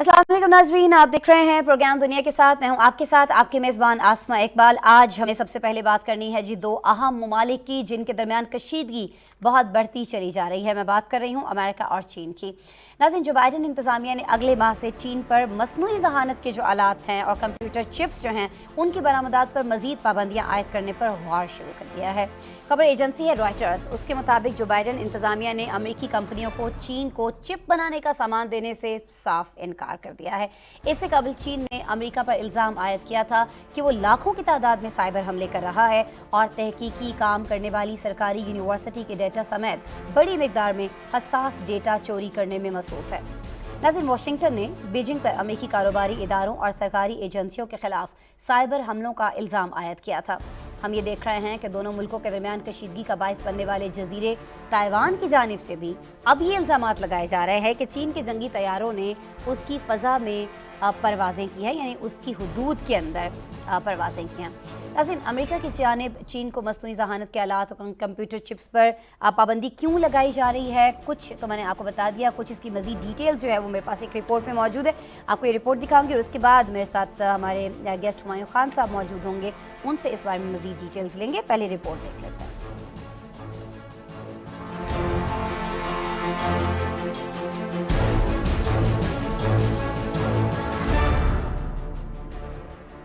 अस्सलाम वालेकुम नाज़रीन, आप देख रहे हैं प्रोग्राम दुनिया के साथ। मैं हूं आपके साथ आपके मेज़बान आसमा इकबाल। आज हमें सबसे पहले बात करनी है जी दो अहम ममालिक की जिनके दरमियान कशीदगी बहुत बढ़ती चली जा रही है। मैं बात कर रही हूं अमेरिका और चीन की। नाज़रीन, जो बाइडन इंतज़ामिया ने अगले माह से चीन पर मसनूई ज़हानत के जो आलात हैं और कंप्यूटर चिप्स जो हैं उनकी बरामदात पर मज़ीद पाबंदियाँ आयद करने पर गौर शुरू कर दिया है। खबर एजेंसी है रॉयटर्स, उसके मुताबिक जो बाइडन इंतज़ामिया ने अमरीकी कंपनियों को चीन को चिप बनाने का सामान देने से साफ इनकार कर दिया है। इससे कबल चीन ने अमेरिका पर इल्ज़ाम आयद किया था कि वो लाखों की तादाद में साइबर हमले कर रहा है और तहकीकी काम करने वाली सरकारी यूनिवर्सिटी के डेटा समेत बड़ी मिकदार में हसास डेटा चोरी करने में मसरूफ़ है। नाज़रीन, वाशिंगटन ने बीजिंग पर अमेरिकी कारोबारी इदारों और सरकारी एजेंसियों के खिलाफ साइबर हमलों का इल्ज़ाम आयद किया था। हम ये देख रहे हैं कि दोनों मुल्कों के दरमियान कशीदगी का बायस बनने वाले जजीरे ताइवान की जानिब से भी अब ये इल्ज़ामात लगाए जा रहे हैं कि चीन के जंगी तैयारों ने उसकी फ़ज़ा में परवाज़ें की हैं, यानी उसकी हुदूद के अंदर परवाज़ें की हैं। नाज़रीन, अमेरिका की जानिब चीन को मसनूई ज़हानत के आलात और कंप्यूटर चिप्स पर पाबंदी क्यों लगाई जा रही है, कुछ तो मैंने आपको बता दिया, कुछ इसकी मज़ीद डिटेल जो है वो मेरे पास एक रिपोर्ट में मौजूद है। आपको ये रिपोर्ट दिखाऊंगी और उसके बाद मेरे साथ हमारे गेस्ट हुमायूं खान साहब मौजूद होंगे, उनसे इस बारे में मज़ीद डिटेल्स लेंगे। पहले रिपोर्ट देख लेते हैं।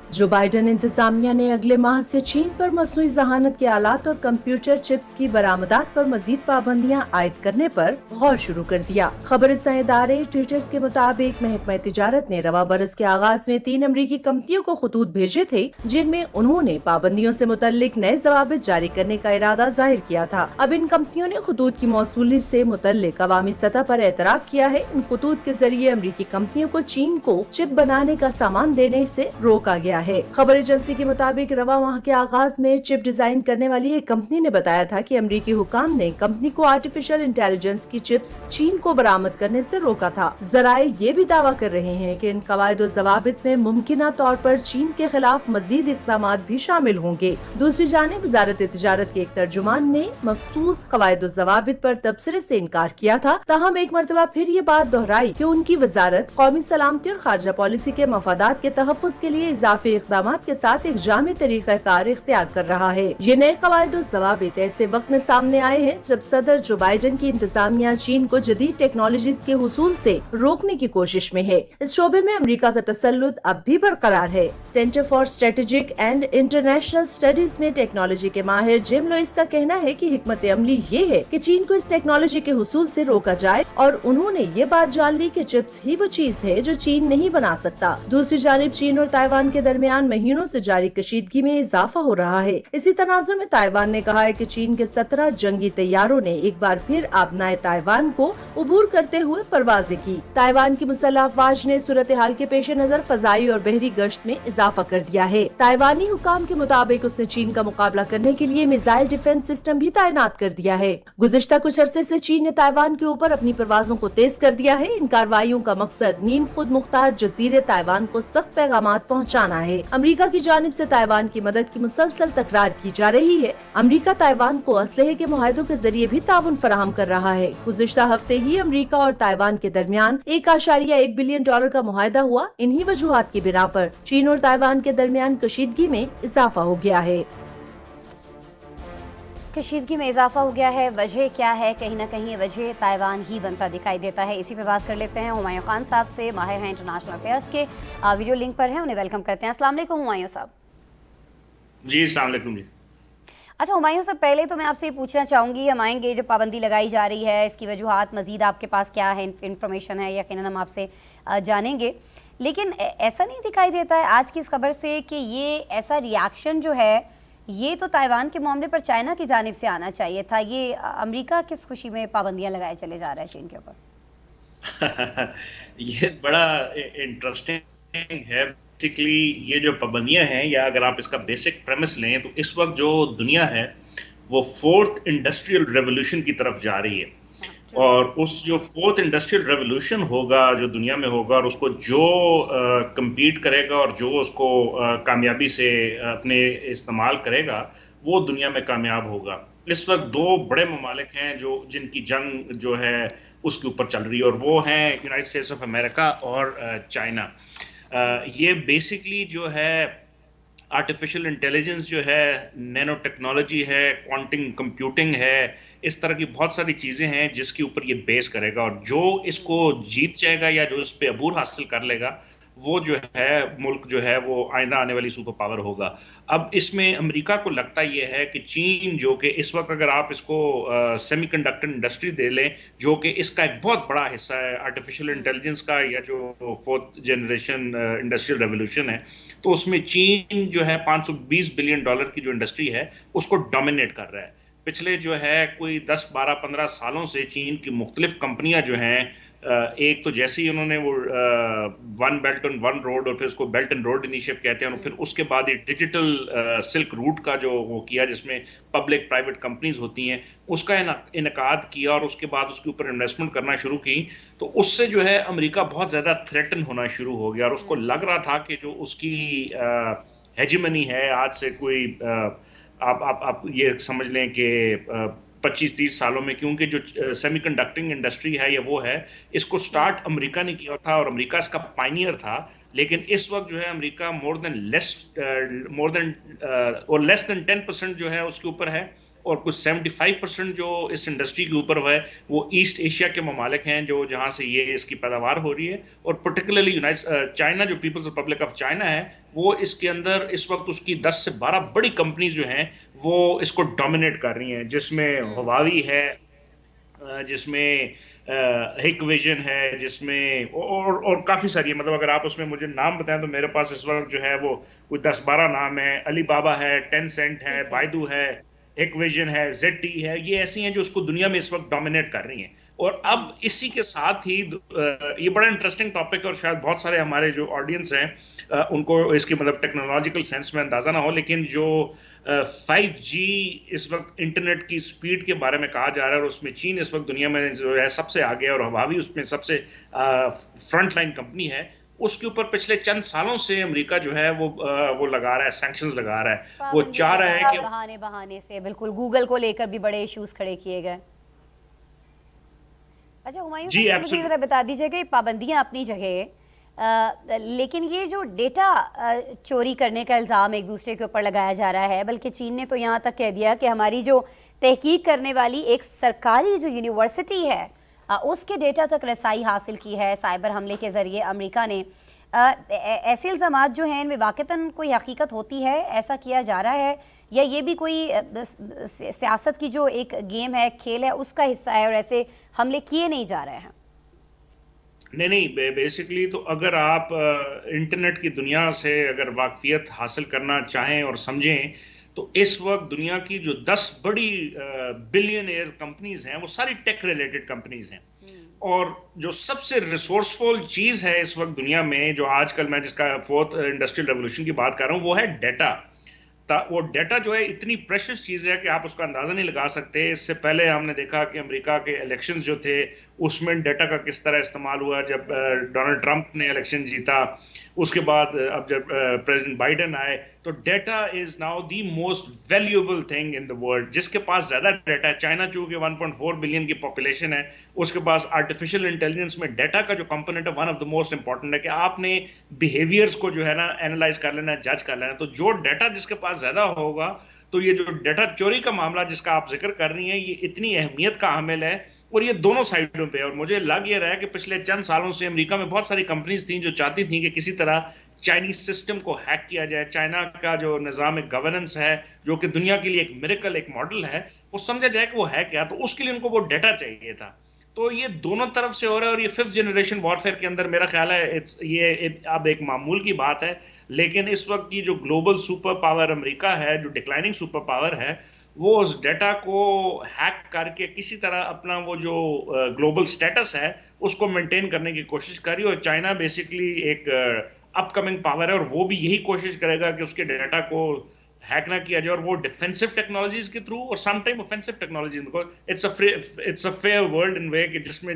जो बाइडन इंतजामिया ने अगले माह से चीन पर मसनूई ज़हानत के आलात और कंप्यूटर चिप्स की बरामदात पर मजीद पाबंदियां आयद करने पर गौर शुरू कर दिया। खबर इदारे ट्विटर्स के मुताबिक महकमा तिजारत ने रवा बरस के आगाज में 3 अमरीकी कंपनियों को खतूत भेजे थे, जिनमें उन्होंने पाबंदियों से मुतल्लिक नए जवाब जारी करने का इरादा जाहिर किया था। अब इन कंपनियों ने खतूत की मौसूली से मुतल्लिक अवामी सतह पर एतराफ किया है। इन खतूत के जरिए अमरीकी कंपनियों को चीन को चिप बनाने का सामान देने से रोका गया है। खबर एजेंसी के मुताबिक रवा माह के आगाज में चिप डिजाइन करने वाली एक कंपनी ने बताया था कि अमरीकी हुकाम ने कंपनी को आर्टिफिशियल इंटेलिजेंस की चिप्स चीन को बरामद करने से रोका था। जराए ये भी दावा कर रहे हैं कि इन कवायद और जवाबित में मुमकिना तौर पर चीन के खिलाफ मजीद इक़दाम भी शामिल होंगे। दूसरी जानिब वज़ारत तिजारत के एक तर्जुमान ने मखसूस कवायद और जवाबित पर तबसरे से इनकार किया था। ताहम एक मरतबा फिर ये बात दोहराई कि उनकी वजारत कौमी सलामती और खारजा पॉलिसी के मफादात के तहफ़्फ़ुज़ के लिए इजाफी इक़दामात के साथ एक जामी तरीक़ाकार इख्तियार कर रहा है। ये नए कवायद और ज़वाबित ऐसे वक्त में सामने आए हैं जब सदर जो बाइडन की इंतजामिया चीन को जदीद टेक्नोलॉजीज के हुसूल से रोकने की कोशिश में है। इस शोबे में अमेरिका का तसल्लुत अब भी बरकरार है। Centre for strategic and international studies में टेक्नोलॉजी के माहिर जिम लुइस का कहना है कि हिकमत अमली ये है कि चीन को इस टेक्नोलॉजी के हुसूल से रोका जाए, और उन्होंने ये बात जान ली कि चिप्स ही वो चीज है जो चीन नहीं बना सकता। दूसरी जानिब चीन और ताइवान के दरमियान महीनों से जारी कशीदगी में इजाफा हो रहा है। इसी तनाजुर में ताइवान ने कहा है कि चीन के 17 जंगी तैयारों ने एक बार फिर आबनाए ताइवान को उबूर करते हुए परवाजें की। ताइवान की मुसल्लह अफवाज ने सूरत हाल के पेश नजर फजाई और बहरी गश्त में इजाफा कर दिया है। ताइवानी हुकाम के मुताबिक उसने चीन का मुकाबला करने के लिए मिसाइल डिफेंस सिस्टम भी तैनात कर दिया है। गुज़िश्ता कुछ अरसे से चीन ने ताइवान के ऊपर अपनी परवाजों को तेज कर दिया है। इन कार्रवाइयों का मकसद नीम खुद मुख्तार जजीरे ताइवान को सख्त पैगामात पहुँचाना है। अमरीका की जानिब से ताइवान की मदद की मुसलसल तकरार की जा रही है। अमरीका ताइवान को असलहे के मुआहदों के जरिए भी ताउन फराहम कर रहा है। गुज़िश्ता हफ्ते ही अमरीका और ताइवान के दरमियान $1.1 बिलियन का मुआहदा हुआ। इन्हीं वजूहात की बिना पर चीन और ताइवान के दरमियान कशीदगी में इजाफा हो गया है। कशीदगी में इजाफा हो गया है, वजह क्या है? कहीं ना कहीं वजह ताइवान ही बनता दिखाई देता है। इसी पे बात कर लेते हैं हुमायूं खान साहब से, माहिर हैं इंटरनेशनल अफेयर्स के, वीडियो लिंक पर हैं, उन्हें वेलकम करते हैं। अस्सलाम वालेकुम हुमायूं साहब। जी अस्सलाम वालेकुम जी। अच्छा हुमायूं साहब, पहले तो मैं आपसे ये पूछना चाहूँगी, हम आएंगे जो पाबंदी लगाई जा रही है इसकी वजूहात मज़ीद आपके पास क्या है, इन्फॉर्मेशन है, यकीनन हम आपसे जानेंगे, लेकिन ऐसा नहीं दिखाई देता है आज की इस खबर से कि ये ऐसा रिएक्शन जो है ये तो ताइवान के मामले पर चाइना की जानिब से आना चाहिए था। ये अमेरिका किस खुशी में पाबंदियां लगाए चले जा रहा है चीन के ऊपर? ये बड़ा इंटरेस्टिंग है। बेसिकली ये जो पाबंदियां हैं, या अगर आप इसका बेसिक प्रेमिस लें तो इस वक्त जो दुनिया है वो 4th इंडस्ट्रियल रेवोल्यूशन की तरफ जा रही है। और उस जो 4th इंडस्ट्रियल रेवोल्यूशन होगा, जो दुनिया में होगा, और उसको जो कम्पीट करेगा और जो उसको कामयाबी से अपने इस्तेमाल करेगा, वो दुनिया में कामयाब होगा। इस वक्त 2 बड़े ममालिक हैं जो जिनकी जंग जो है اس کے اوپر چل رہی ہے، اور وہ ہیں یونائٹڈ اسٹیٹس آف امریکہ اور چائنا. یہ بیسکلی جو ہے آرٹیفیشل انٹیلیجنس جو ہے، نینو ٹیکنالوجی ہے، کوانٹم کمپیوٹنگ ہے، اس طرح کی بہت ساری چیزیں ہیں جس کے اوپر یہ بیس کرے گا، اور جو اس کو جیت جائے گا یا جو اس پہ عبور حاصل کر لے گا وہ جو ہے ملک جو ہے وہ آئندہ آنے والی سپر پاور ہوگا. اب اس میں امریکہ کو لگتا یہ ہے کہ چین جو کہ اس وقت اگر آپ اس کو سیمی کنڈکٹر انڈسٹری دے لیں جو کہ اس کا ایک بہت بڑا حصہ ہے آرٹیفیشل انٹیلیجنس کا، یا جو فورتھ جنریشن انڈسٹریل ریولوشن ہے، تو اس میں چین جو ہے $520 بلین کی جو انڈسٹری ہے اس کو ڈومینیٹ کر رہا ہے. پچھلے جو ہے کوئی 10 12 15 سالوں سے چین کی مختلف کمپنیاں جو ہیں، ایک تو جیسے ہی انہوں نے وہ one belt and one road, اور پھر اس کو بیلٹ اینڈ روڈ انیشیٹو کہتے ہیں، اور پھر اس کے بعد یہ ڈیجیٹل سلک روٹ کا جو وہ کیا جس میں پبلک پرائیویٹ کمپنیز ہوتی ہیں، اس کا انعقاد کیا، اور اس کے بعد اس کے اوپر انویسٹمنٹ کرنا شروع کی. تو اس سے جو ہے امریکہ بہت زیادہ تھریٹن ہونا شروع ہو گیا، اور اس کو لگ رہا تھا کہ جو اس کی ہیجمنی ہے آج سے کوئی آپ یہ سمجھ لیں کہ 25 30 سالوں میں، کیونکہ جو سیمی کنڈکٹنگ انڈسٹری ہے یا وہ ہے، اس کو سٹارٹ امریکہ نے کیا تھا اور امریکہ اس کا پائنیئر تھا. لیکن اس وقت جو ہے امریکہ لیس دین 10% جو ہے اس کے اوپر ہے، اور کچھ 75% جو اس انڈسٹری کے اوپر ہے وہ ایسٹ ایشیا کے ممالک ہیں جو جہاں سے یہ اس کی پیداوار ہو رہی ہے، اور پرٹیکولرلی چائنا جو پیپلز ریپبلک آف چائنا ہے، وہ اس کے اندر اس وقت اس کی 10 سے 12 بڑی کمپنیز جو ہیں وہ اس کو ڈومینیٹ کر رہی ہیں، جس میں ہواوی ہے، جس میں ہک ویژن ہے، جس میں اور کافی ساری ہے. مطلب اگر آپ اس میں مجھے نام بتائیں تو میرے پاس اس وقت جو ہے وہ کوئی 10 12 نام ہے. علی بابا ہے، ٹین سینٹ ہے، بائیدو ہے، ایک ویژن ہے، زیڈ ٹی ہے. یہ ایسی ہیں جو اس کو دنیا میں اس وقت ڈومینیٹ کر رہی ہیں. اور اب اسی کے ساتھ ہی یہ بڑا انٹرسٹنگ ٹاپک ہے، اور شاید بہت سارے ہمارے جو آڈینس ہیں ان کو اس کی مطلب ٹیکنالوجیکل سینس میں اندازہ نہ ہو، لیکن جو 5G اس وقت انٹرنیٹ کی سپیڈ کے بارے میں کہا جا رہا ہے، اور اس میں چین اس وقت دنیا میں جو ہے سب سے آگے ہے، اور ہواوی اس میں سب سے فرنٹ لائن کمپنی ہے. اس کے اوپر پچھلے چند سالوں سے امریکہ جو ہے وہ لگا رہا ہے، سینکشنز لگا رہا ہے. وہ چاہ رہا ہے کہ بہانے سے بالکل گوگل کو لے کر بھی بڑے ایشوز کھڑے کیے گئے. اچھا ہمایوں صاحب مجھے ذرا بتا دیجیے کہ پابندیاں اپنی جگہ، لیکن یہ جو ڈیٹا چوری کرنے کا الزام ایک دوسرے کے اوپر لگایا جا رہا ہے، بلکہ چین نے تو یہاں تک کہہ دیا کہ ہماری جو تحقیق کرنے والی ایک سرکاری جو یونیورسٹی ہے اس کے ڈیٹا تک رسائی حاصل کی ہے سائبر حملے کے ذریعے امریکہ نے. ایسے الزامات جو ہیں ان میں واقعتاً کوئی حقیقت ہوتی ہے؟ ایسا کیا جا رہا ہے یا یہ بھی کوئی سیاست کی جو ایک گیم ہے، کھیل ہے، اس کا حصہ ہے اور ایسے حملے کیے نہیں جا رہے ہیں؟ نہیں بیسکلی تو اگر آپ انٹرنیٹ کی دنیا سے اگر واقفیت حاصل کرنا چاہیں اور سمجھیں تو اس وقت دنیا کی جو 10 بڑی بلین ایئر کمپنیز ہیں وہ ساری ٹیک ریلیٹڈ کمپنیز ہیں. اور جو سب سے ریسورسفل چیز ہے اس وقت دنیا میں، جو آج کل میں جس کا فورتھ انڈسٹریل ریولوشن کی بات کر رہا ہوں، وہ ہے ڈیٹا. وہ ڈیٹا جو ہے اتنی پریشس چیز ہے کہ آپ اس کا اندازہ نہیں لگا سکتے. اس سے پہلے ہم نے دیکھا کہ امریکہ کے الیکشنز جو تھے اس میں ڈیٹا کا کس طرح استعمال ہوا جب ڈونلڈ ٹرمپ نے الیکشن جیتا. اس کے بعد اب جب پریزیڈنٹ بائیڈن آئے تو data is now the most valuable thing in the world. جس کے پاس زیادہ ڈیٹا ہے، چائنا چونکہ 1.4 بلین کی پاپولیشن ہے، اس کے پاس آرٹیفیشل انٹیلیجنس میں ڈیٹا کا جو کمپوننٹ ہے one of the most important ہے کہ آپ نے بیہیویئرس کو جو ہے نا اینالائز کر لینا، جج کر لینا. تو جو ڈیٹا جس کے پاس زیادہ ہوگا، تو یہ جو ڈیٹا چوری کا معاملہ جس کا آپ ذکر کر رہی ہیں، یہ اتنی اہمیت کا حامل ہے، اور یہ دونوں سائڈوں پہ. اور مجھے لگ یہ رہا ہے کہ پچھلے چند سالوں سے امریکہ میں بہت ساری کمپنیز تھیں جو چاہتی تھیں کہ کسی طرح چائنیز سسٹم کو ہیک کیا جائے. چائنا کا جو نظام گورننس ہے جو کہ دنیا کے لیے ایک میریکل، ایک ماڈل ہے، وہ سمجھا جائے کہ وہ ہے کیا. تو اس کے لیے ان کو وہ ڈیٹا چاہیے تھا. تو یہ دونوں طرف سے ہو رہا ہے، اور یہ 5th جنریشن وارفیئر کے اندر میرا خیال ہے یہ اب ایک معمول کی بات ہے. لیکن اس وقت کی جو گلوبل سپر پاور امریکہ ہے، جو ڈکلائننگ سپر پاور ہے، وہ اس ڈیٹا کو ہیک کر کے کسی طرح اپنا وہ جو گلوبل سٹیٹس ہے اس کو مینٹین کرنے کی کوشش کر رہی ہے. اور چائنا بیسکلی ایک اپ کمنگ پاور ہے، اور وہ بھی یہی کوشش کرے گا کہ اس کے ڈیٹا کو ہیک نہ کیا جائے، اور وہ ڈیفینسو ٹیکنالوجیز کے تھرو اور some time offensive technologies. It's a fair world in way کہ جس میں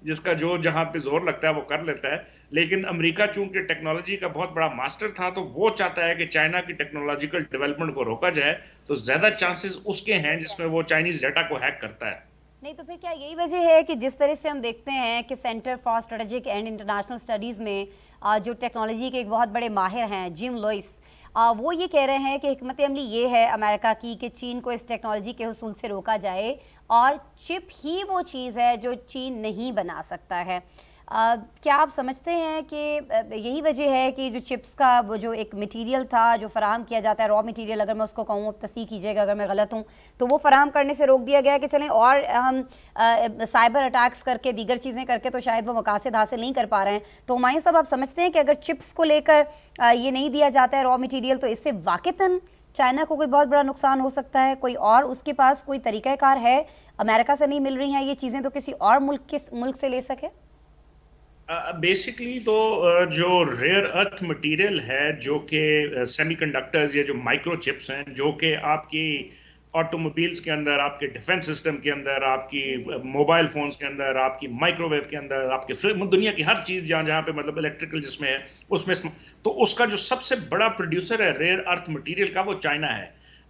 جس کا جو جہاں پہ زور لگتا ہے وہ کر لیتا ہے. لیکن امریکہ چونکہ ٹیکنالوجی کا بہت بڑا ماسٹر تھا، تو وہ چاہتا ہے کہ چائنا کی ٹیکنالوجیکل ڈیولپمنٹ کو روکا جائے. تو زیادہ چانسز اس کے ہیں جس میں وہ چائنیز ڈیٹا کو ہیک کرتا ہے. نہیں تو پھر کیا یہی وجہ ہے کہ جس طرح سے ہم دیکھتے ہیں کہ centre for strategic and international studies میں جو ٹیکنالوجی کے ایک بہت بڑے ماہر ہیں جم لوئس، وہ یہ کہہ رہے ہیں کہ حکمت عملی یہ ہے امریکہ کی کہ چین کو اس ٹیکنالوجی کے حصول سے روکا جائے، اور چپ ہی وہ چیز ہے جو چین نہیں بنا سکتا ہے۔ کیا آپ سمجھتے ہیں کہ یہی وجہ ہے کہ جو چپس کا وہ جو ایک مٹیریل تھا جو فراہم کیا جاتا ہے، را مٹیریل اگر میں اس کو کہوں، تصحیح کیجیے گا اگر میں غلط ہوں، تو وہ فراہم کرنے سے روک دیا گیا ہے کہ چلیں اور ہم سائبر اٹیکس کر کے دیگر چیزیں کر کے تو شاید وہ مقاصد حاصل نہیں کر پا رہے ہیں؟ تو ہمایوں صاحب آپ سمجھتے ہیں کہ اگر چپس کو لے کر یہ نہیں دیا جاتا ہے را مٹیریل تو اس سے واقعتاً چائنا کو کوئی بہت بڑا نقصان ہو سکتا ہے؟ کوئی اور اس کے پاس کوئی طریقہ کار ہے؟ امریکہ سے نہیں مل رہی ہیں یہ چیزیں تو کسی اور ملک سے لے سکے؟ بیسکلی تو جو ریئر ارتھ مٹیریل ہے، جو کہ سیمی کنڈکٹرز یا جو مائکرو چپس ہیں، جو کہ آپ کی آٹو موبائلس کے اندر، آپ کے ڈیفنس سسٹم کے اندر، آپ کی موبائل فونز کے اندر، آپ کی مائکرو ویو کے اندر، آپ کے دنیا کی ہر چیز جہاں جہاں پہ مطلب الیکٹریکل جس میں ہے اس میں، تو اس کا جو سب سے بڑا پروڈیوسر ہے ریئر ارتھ مٹیریل کا، وہ چائنا ہے۔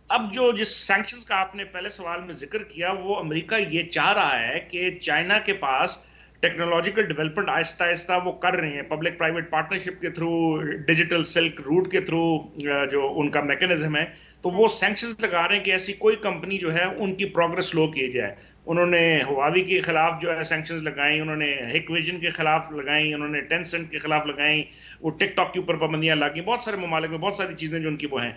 اب جو جس سینکشنز کا آپ نے پہلے سوال میں ذکر کیا، وہ امریکہ یہ چاہ رہا ہے کہ چائنا کے پاس ٹیکنالوجیکل ڈیولپمنٹ آہستہ آہستہ وہ کر رہے ہیں پبلک پرائیویٹ پارٹنرشپ کے تھرو، ڈیجیٹل سلک روٹ کے تھرو، جو ان کا میکینزم ہے، تو وہ سینکشنز لگا رہے ہیں کہ ایسی کوئی کمپنی جو ہے ان کی پروگرس سلو کی جائے۔ انہوں نے ہواوی کے خلاف جو ہے سینکشنز لگائیں، انہوں نے ہک ویژن کے خلاف لگائیں، انہوں نے ٹینسنٹ کے خلاف لگائیں، وہ ٹک ٹاک کے اوپر پابندیاں لگیں، بہت سارے ممالک میں بہت ساری چیزیں جو ان کی وہ ہیں۔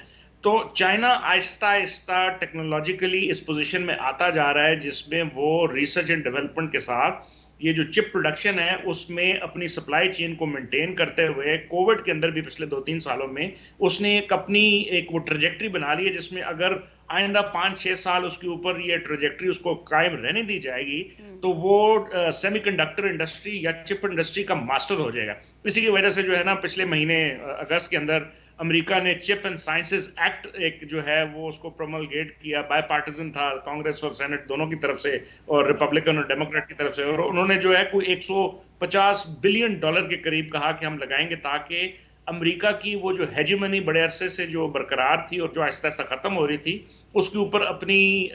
تو چائنا آہستہ آہستہ ٹیکنالوجیکلی اس پوزیشن میں آتا جا رہا ہے جس میں وہ ریسرچ اینڈ ڈیولپمنٹ کے ساتھ یہ جو چپ پروڈکشن ہے اس میں اپنی سپلائی چین کو مینٹین کرتے ہوئے، کووڈ کے اندر بھی پچھلے 2-3 سالوں میں اس نے اپنی ایک وہ ٹریجیکٹری بنا لی ہے جس میں اگر آئندہ 5-6 سال اس کے اوپر یہ ٹریجیکٹری اس کو قائم رہنے دی جائے گی تو وہ سیمی کنڈکٹر انڈسٹری یا چپ انڈسٹری کا ماسٹر ہو جائے گا۔ اسی کی وجہ سے جو ہے نا پچھلے مہینے اگست کے اندر امریکہ نے چپ اینڈ سائنسز ایکٹ ایک جو ہے وہ اس کو پروملگیٹ کیا، بائی پارٹیزن تھا، کانگریس اور سینٹ دونوں کی طرف سے اور ریپبلکن اور ڈیموکریٹ کی طرف سے، اور انہوں نے جو ہے کوئی $150 بلین کے قریب کہا کہ ہم لگائیں گے تاکہ امریکہ کی وہ جو ہیجمنی بڑے عرصے سے جو برقرار تھی اور جو آہستہ آہستہ ختم ہو رہی تھی اس کے اوپر اپنی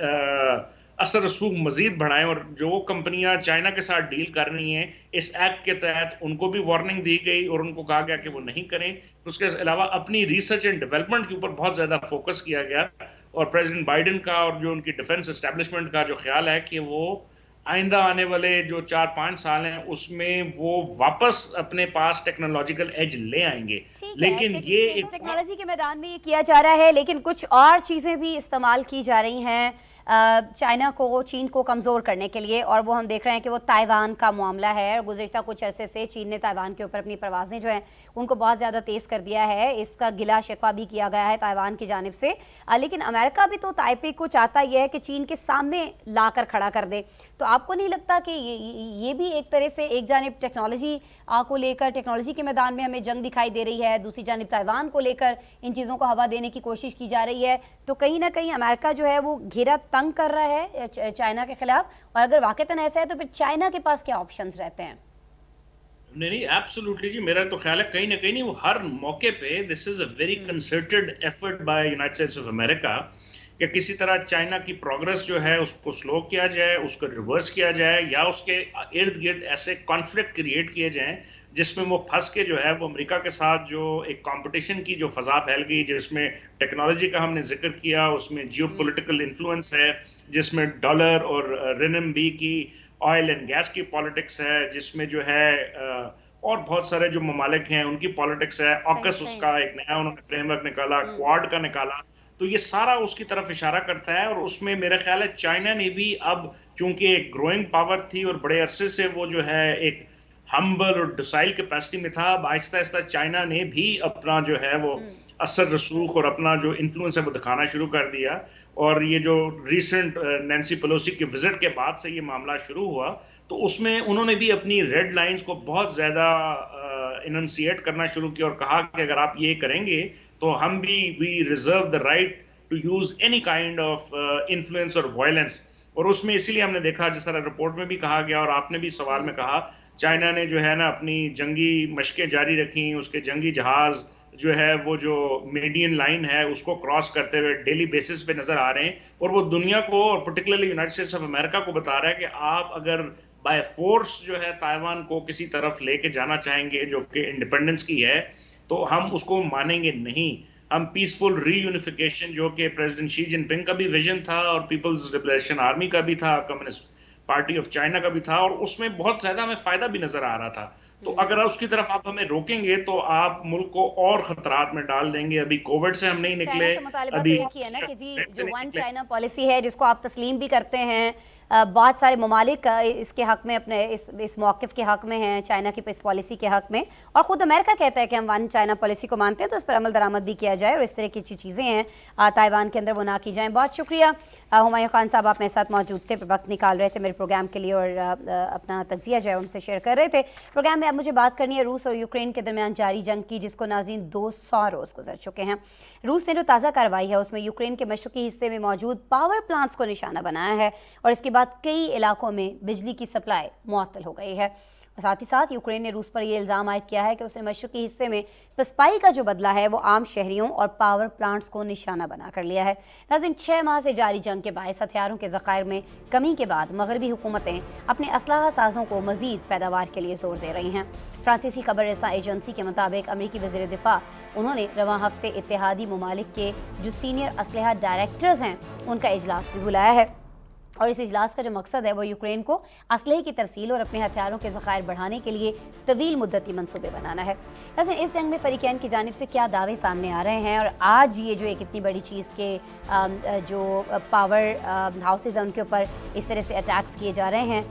اثر رسوخ مزید بڑھائیں، اور جو کمپنیاں چائنا کے ساتھ ڈیل کر رہی ہیں اس ایکٹ کے تحت ان کو بھی وارننگ دی گئی اور ان کو کہا گیا کہ وہ نہیں کریں۔ اس کے علاوہ اپنی ریسرچ اینڈ ڈیولپمنٹ کے اوپر بہت زیادہ فوکس کیا گیا، اور پریزیڈنٹ بائیڈن کا اور جو ان کی ڈیفنس اسٹیبلشمنٹ کا جو خیال ہے کہ وہ آئندہ آنے والے جو 4-5 سال ہیں اس میں وہ واپس اپنے پاس ٹیکنالوجیکل ایج لے آئیں گے۔ لیکن یہ ایک ٹیکنالوجی کے میدان میں یہ کیا جا رہا ہے، لیکن کچھ اور چیزیں بھی استعمال کی جا رہی ہیں چائنا کو، چین کو کمزور کرنے کے لیے، اور وہ ہم دیکھ رہے ہیں کہ وہ تائیوان کا معاملہ ہے۔ گزشتہ کچھ عرصے سے چین نے تائیوان کے اوپر اپنی پروازیں جو ہیں ان کو بہت زیادہ تیز کر دیا ہے، اس کا گلا شکوہ بھی کیا گیا ہے تائیوان کی جانب سے، لیکن امریکہ بھی تو تائپے کو چاہتا یہ ہے کہ چین کے سامنے لا کر کھڑا کر دے۔ تو آپ کو نہیں لگتا کہ یہ بھی ایک طرح سے ایک جانب ٹیکنالوجی کو لے کر، ٹیکنالوجی کے میدان میں ہمیں جنگ دکھائی دے رہی ہے، دوسری جانب تائیوان کو لے کر ان چیزوں کو ہوا دینے کی کوشش کی جا رہی ہے، تو کہیں نہ کہیں امریکہ جو ہے وہ گھیرا تنگ کر رہا ہے چائنا کے خلاف؟ اور اگر واقعتاً ایسا ہے تو پھر چائنا کے پاس کیا آپشنز رہتے ہیں؟ نہیں ایبسولوٹلی جی، میرا تو خیال ہے کہیں نہ کہیں نہیں، وہ ہر موقع پہ this is a very concerted effort by United States of America کہ کسی طرح چائنا کی پروگرس جو ہے اس کو سلو کیا جائے، اس کو ریورس کیا جائے، یا اس کے ارد گرد ایسے کانفلکٹ کریٹ کیے جائیں جس میں وہ پھنس کے جو ہے وہ امریکہ کے ساتھ جو ایک کمپٹیشن کی جو فضا پھیل گئی، جس میں ٹیکنالوجی کا ہم نے ذکر کیا، اس میں جیو پولیٹیکل انفلوئنس ہے، جس میں ڈالر اور رنمبی کی آئل اینڈ گیس کی پالیٹکس ہے، جس میں جو ہے اور بہت سارے جو ممالک ہیں ان کی پالیٹکس ہے، آکس اس کا ایک نیا انہوں نے فریم ورک نکالا، کواد کا نکالا، تو یہ سارا اس کی طرف اشارہ کرتا ہے۔ اور اس میں میرا خیال ہے چائنا نے بھی اب چونکہ ایک گروئنگ پاور تھی اور بڑے عرصے سے وہ جو ہے ایک ہمبل اور ڈسائل کیپیسٹی میں تھا، اب آہستہ آہستہ چائنا نے بھی اپنا جو ہے وہ اثر رسوخ اور اپنا جو انفلوئنس ہے وہ دکھانا شروع کر دیا، اور یہ جو ریسنٹ نینسی پیلوسی کے وزٹ کے بعد سے یہ معاملہ شروع ہوا تو اس میں انہوں نے بھی اپنی ریڈ لائنز کو بہت زیادہ اننسیٹ کرنا شروع کیا اور کہا کہ اگر آپ یہ کریں گے تو ہم بھی we reserve the right to use any kind of influence اور وائلنس۔ اور اس میں اسی لیے ہم نے دیکھا جس طرح رپورٹ میں بھی کہا گیا اور آپ نے بھی سوال میں کہا، چائنا نے جو ہے نا اپنی جنگی مشقیں جاری رکھیں، اس کے جنگی جہاز جو ہے وہ جو میڈین لائن ہے اس کو کراس کرتے ہوئے ڈیلی بیسس پہ نظر آ رہے ہیں, اور وہ دنیا کو اور پرٹیکولرلی یونائٹڈ اسٹیٹس آف امریکہ کو بتا رہا ہے کہ آپ اگر بائی فورس جو ہے تائیوان کو کسی طرف لے کے جانا چاہیں گے جو کہ انڈیپینڈنس کی ہے, تو ہم اس کو مانیں گے نہیں. ہم پیسفل ری یونیفیکیشن جو کہ پریزیڈنٹ شی جن پنگ کا بھی ویژن تھا اور پیپلز لبریشن آرمی کا بھی تھا, کمیونسٹ پارٹی آف چائنا کا بھی تھا, اور اس میں بہت زیادہ ہمیں فائدہ بھی نظر آ رہا تھا. تو اگر اس کی طرف آپ ہمیں روکیں گے تو آپ ملک کو اور خطرات میں ڈال دیں گے. ابھی کووڈ سے ہم نہیں نکلے, چائنا کا مطالبہ تو ایک ہی ہے نا کہ جی جو ون چائنا پالیسی ہے جس کو آپ تسلیم بھی کرتے ہیں, بہت سارے ممالک اس کے حق میں اپنے اس موقف کے حق میں ہیں, چائنا کی اس پالیسی کے حق میں, اور خود امریکہ کہتا ہے کہ ہم ون چائنا پالیسی کو مانتے ہیں, تو اس پر عمل درآمد بھی کیا جائے اور اس طرح کی چیزیں ہیں تائیوان کے اندر وہ نہ کی جائیں. بہت شکریہ ہمایوں خان صاحب, آپ میرے ساتھ موجود تھے, وقت نکال رہے تھے میرے پروگرام کے لیے اور اپنا تجزیہ جو ہے ان سے شیئر کر رہے تھے. پروگرام میں اب مجھے بات کرنی ہے روس اور یوکرین کے درمیان جاری جنگ کی, جس کو ناظرین 200 روز گزر چکے ہیں. روس نے جو تازہ کارروائی ہے اس میں یوکرین کے مشرقی حصے میں موجود پاور پلانٹس کو نشانہ بنایا ہے, اور اس کے بعد کئی علاقوں میں بجلی کی سپلائی معطل ہو گئی ہے. اور ساتھ ہی ساتھ یوکرین نے روس پر یہ الزام عائد کیا ہے کہ اس نے مشرقی حصے میں پسپائی کا جو بدلہ ہے وہ عام شہریوں اور پاور پلانٹس کو نشانہ بنا کر لیا ہے. ناظرین 6 ماہ سے جاری جنگ کے باعث ہتھیاروں کے ذخائر میں کمی کے بعد مغربی حکومتیں اپنے اسلحہ سازوں کو مزید پیداوار کے لیے زور دے رہی ہیں. فرانسیسی خبر رساں ایجنسی کے مطابق امریکی وزیر دفاع انہوں نے رواں ہفتے اتحادی ممالک کے جو سینئر اسلحہ ڈائریکٹرز ہیں ان کا اجلاس بھی بلایا ہے, اور اس اجلاس کا جو مقصد ہے وہ یوکرین کو اسلحے کی ترسیل اور اپنے ہتھیاروں کے ذخائر بڑھانے کے لیے طویل مدتی منصوبے بنانا ہے. ویسے اس جنگ میں فریقین کی جانب سے کیا دعوے سامنے آ رہے ہیں, اور آج یہ جو ایک اتنی بڑی چیز کے جو پاور ہاؤسز ہیں ان کے اوپر اس طرح سے اٹیکس کیے جا رہے ہیں,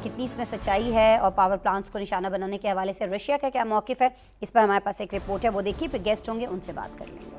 کتنی اس میں سچائی ہے, اور پاور پلانٹس کو نشانہ بنانے کے حوالے سے رشیا کا کیا موقف ہے, اس پر ہمارے پاس ایک رپورٹ ہے, وہ دیکھیے, پھر گیسٹ ہوں گے ان سے بات کر لیں گے.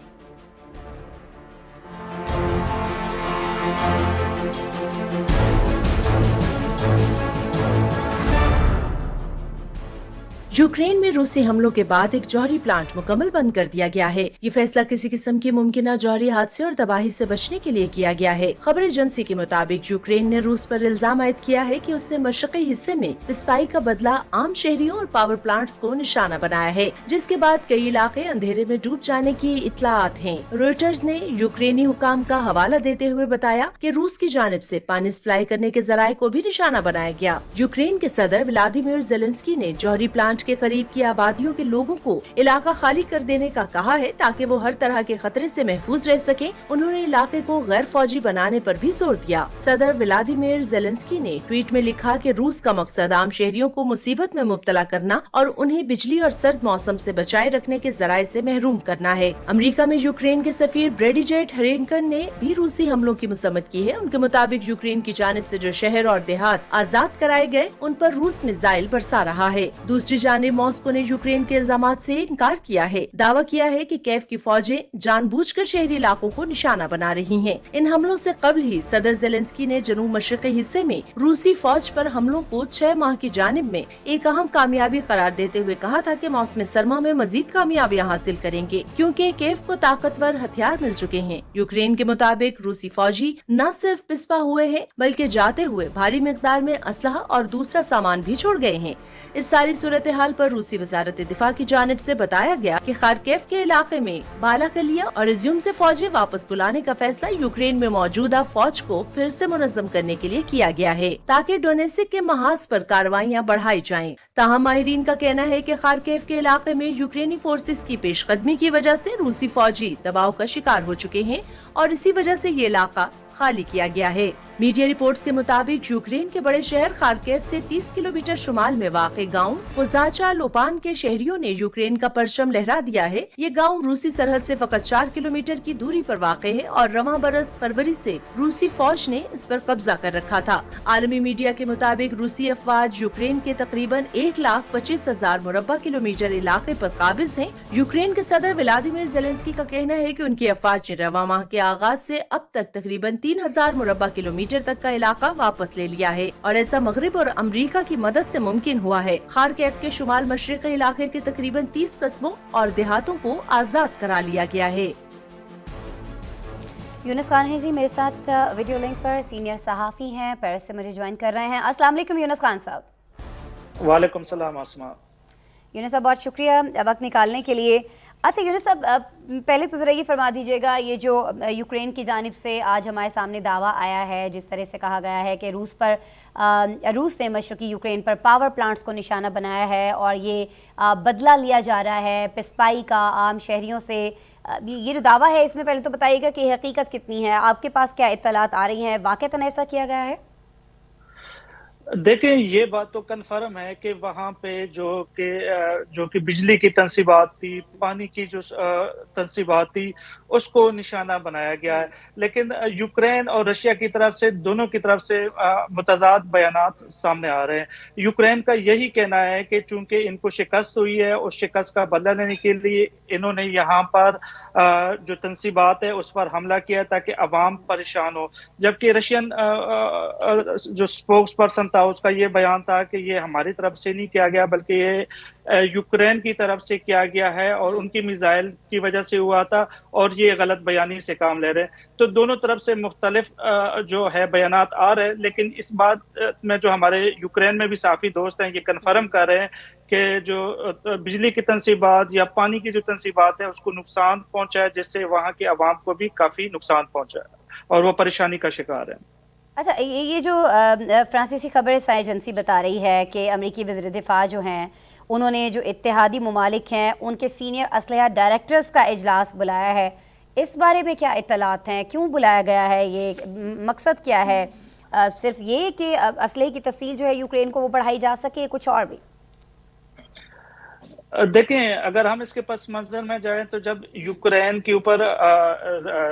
یوکرین میں روسی حملوں کے بعد ایک جوہری پلانٹ مکمل بند کر دیا گیا ہے. یہ فیصلہ کسی قسم کی ممکنہ جوہری حادثے اور تباہی سے بچنے کے لیے کیا گیا ہے. خبر ایجنسی کے مطابق یوکرین نے روس پر الزام عائد کیا ہے کہ اس نے مشرقی حصے میں پسپائی کا بدلہ عام شہریوں اور پاور پلانٹس کو نشانہ بنایا ہے, جس کے بعد کئی علاقے اندھیرے میں ڈوب جانے کی اطلاعات ہیں. روئٹرز نے یوکرینی حکام کا حوالہ دیتے ہوئے بتایا کہ روس کی جانب سے پانی سپلائی کرنے کے ذرائع کو بھی نشانہ بنایا گیا. یوکرین کے صدر ولادیمیر زیلنسکی نے جوہری پلانٹ کے قریب کی آبادیوں کے لوگوں کو علاقہ خالی کر دینے کا کہا ہے تاکہ وہ ہر طرح کے خطرے سے محفوظ رہ سکیں. انہوں نے علاقے کو غیر فوجی بنانے پر بھی زور دیا. صدر ولادیمیر زیلنسکی نے ٹویٹ میں لکھا کہ روس کا مقصد عام شہریوں کو مصیبت میں مبتلا کرنا اور انہیں بجلی اور سرد موسم سے بچائے رکھنے کے ذرائع سے محروم کرنا ہے. امریکہ میں یوکرین کے سفیر بریڈی جیٹ ہرینکن نے بھی روسی حملوں کی مذمت کی ہے. ان کے مطابق یوکرین کی جانب سے جو شہر اور دیہات آزاد کرائے گئے ان پر روس میزائل برسا رہا ہے. دوسری جانب ماسکو نے یوکرین کے الزامات سے انکار کیا ہے. دعویٰ کیا ہے کہ کیف کی فوجیں جان بوجھ کر شہری علاقوں کو نشانہ بنا رہی ہیں. ان حملوں سے قبل ہی صدر زیلنسکی نے جنوب مشرقی حصے میں روسی فوج پر حملوں کو 6 ماہ کی جانب میں ایک اہم کامیابی قرار دیتے ہوئے کہا تھا کہ موسم سرما میں مزید کامیابیاں حاصل کریں گے کیونکہ کیف کو طاقتور ہتھیار مل چکے ہیں. یوکرین کے مطابق روسی فوجی نہ صرف پسپا ہوئے ہیں بلکہ جاتے ہوئے بھاری مقدار میں اسلحہ اور دوسرا سامان بھی چھوڑ گئے ہیں. اس ساری صورتحال پر روسی وزارت دفاع کی جانب سے بتایا گیا کہ خارکیف کے علاقے میں بالاکلیا اور ازیوم سے فوجیں واپس بلانے کا فیصلہ یوکرین میں موجودہ فوج کو پھر سے منظم کرنے کے لیے کیا گیا ہے تاکہ ڈونیسک کے محاذ پر کارروائیاں بڑھائی جائیں. تاہم ماہرین کا کہنا ہے کہ خارکیف کے علاقے میں یوکرینی فورسز کی پیش قدمی کی وجہ سے روسی فوجی دباؤ کا شکار ہو چکے ہیں اور اسی وجہ سے یہ علاقہ خالی کیا گیا ہے. میڈیا رپورٹس کے مطابق یوکرین کے بڑے شہر خارکیف سے 30 کلومیٹر شمال میں واقع گاؤں کوزاچا لوپان کے شہریوں نے یوکرین کا پرچم لہرا دیا ہے. یہ گاؤں روسی سرحد سے فقط 4 کلومیٹر کی دوری پر واقع ہے اور رواں برس فروری سے روسی فوج نے اس پر قبضہ کر رکھا تھا. عالمی میڈیا کے مطابق روسی افواج یوکرین کے تقریباً 1,25,000 مربع کلومیٹر علاقے پر قابض ہیں. یوکرین کے صدر ولادیمیر زیلنسکی کا کہنا ہے کہ ان کی افواج نے رواں ماہ کے آغاز سے اب تک تقریباً 3,000 مربع کلومیٹر تک کا علاقہ واپس لے لیا ہے اور ایسا مغرب اور امریکہ کی مدد سے ممکن ہوا ہے. خارکیف کے شمال مشرقی علاقے کے تقریباً 30 قصبوں اور دیہاتوں کو آزاد کرا لیا گیا ہے. یونس خان ہے جی میرے ساتھ ویڈیو لنک پر، سینئر صحافی ہیں، پیرس سے مجھے جوائن کر رہے ہیں. السلام علیکم یونس خان صاحب. وعلیکم السلام آسما. یونس صاحب بہت شکریہ وقت نکالنے کے لیے. अच्छा यूनुस साहब, पहले तो ज़रा ये फरमा दीजिएगा, ये जो यूक्रेन की जानिब से आज हमारे सामने दावा आया है, जिस तरह से कहा गया है कि रूस ने मशरक़ी यूक्रेन पर पावर प्लांट्स को निशाना बनाया है और ये बदला लिया जा रहा है पिस्पाई का आम शहरियों से, ये जो दावा है इसमें पहले तो बताइएगा कि हकीकत कितनी है, आपके पास क्या इत्तलात आ रही हैं, वाक़तन ऐसा किया गया है? देखें, ये बात तो कन्फर्म है कि वहाँ पे जो कि बिजली की तंसीबात थी, पानी की जो तंसीबात थी, उसको निशाना बनाया गया है। लेकिन यूक्रेन और रशिया की तरफ से, दोनों की तरफ से मुतज़ाद बयानात सामने आ रहे हैं। यूक्रेन का यही कहना है कि चूंकि इनको शिकस्त हुई है, उस शिकस्त का बदला लेने के लिए इन्होंने यहाँ पर जो तंसीबात है उस पर हमला किया ताकि अवाम परेशान हो। जबकि रशियन जो स्पोक्स पर्सन था, उसका ये बयान था कि ये हमारी तरफ से नहीं किया गया बल्कि ये यूक्रेन की तरफ से किया गया है और उनकी मिसाइल की वजह से हुआ था और ये गलत बयानी से काम ले रहे हैं। तो दोनों तरफ से मुख्तलिफ जो है बयानात आ रहे हैं, लेकिन इस बात में जो हमारे यूक्रेन में भी साफी दोस्त हैं ये कन्फर्म कर रहे हैं कि जो बिजली की तंसीबात या पानी की जो तंसीबात है उसको नुकसान पहुंचा है, जिससे वहाँ के अवाम को भी काफी नुकसान पहुंचा है और वो परेशानी का शिकार है। अच्छा, ये जो फ्रांसीसी खबर एजेंसी बता रही है कि अमेरिकी वज़ीर दिफा जो हैं उन्होंने जो इत्तेहादी ममालिक हैं उनके सीनियर असलहा डायरेक्टर्स का इजलास बुलाया है, इस बारे में क्या इत्तलात हैं, क्यों बुलाया गया है, ये मकसद क्या है? सिर्फ ये कि असलहे की तस्सील जो है यूक्रेन को वो बढ़ाई जा सके, कुछ और भी? देखें, अगर हम इसके पस मंजर में जाएं तो जब यूक्रेन के ऊपर